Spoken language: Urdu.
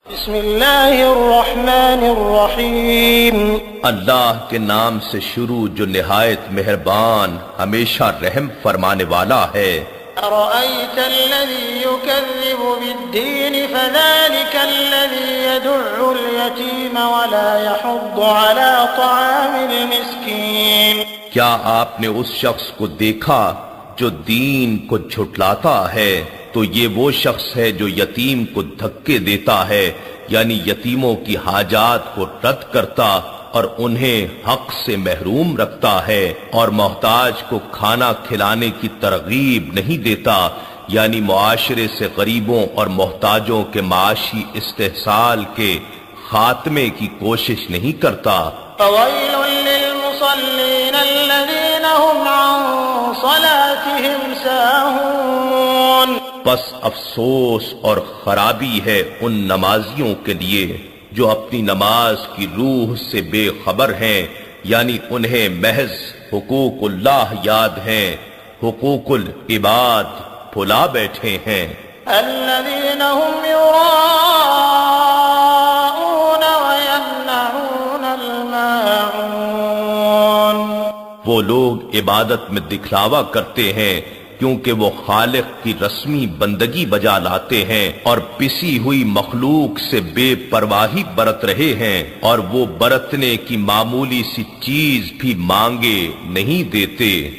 بسم اللہ الرحمن الرحیم اللہ کے نام سے شروع جو نہایت مہربان ہمیشہ رحم فرمانے والا ہے۔ أرأيت الذي يكذب بالدين فذلك الذي يدع اليتيم ولا يحض على طعام المسكين۔ کیا آپ نے اس شخص کو دیکھا جو دین کو جھٹلاتا ہے؟ تو یہ وہ شخص ہے جو یتیم کو دھکے دیتا ہے، یعنی یتیموں کی حاجات کو رد کرتا اور انہیں حق سے محروم رکھتا ہے، اور محتاج کو کھانا کھلانے کی ترغیب نہیں دیتا، یعنی معاشرے سے غریبوں اور محتاجوں کے معاشی استحصال کے خاتمے کی کوشش نہیں کرتا۔ فويل للمصلين الذين هم عن صلاتهم ساهون۔ بس افسوس اور خرابی ہے ان نمازیوں کے لیے جو اپنی نماز کی روح سے بے خبر ہیں، یعنی انہیں محض حقوق اللہ یاد ہیں، حقوق العباد بھلا بیٹھے ہیں۔ الذين هم يراءون ويمنعون الماعون۔ وہ لوگ عبادت میں دکھلاوا کرتے ہیں کیونکہ وہ خالق کی رسمی بندگی بجا لاتے ہیں اور پسی ہوئی مخلوق سے بے پرواہی برت رہے ہیں، اور وہ برتنے کی معمولی سی چیز بھی مانگے نہیں دیتے۔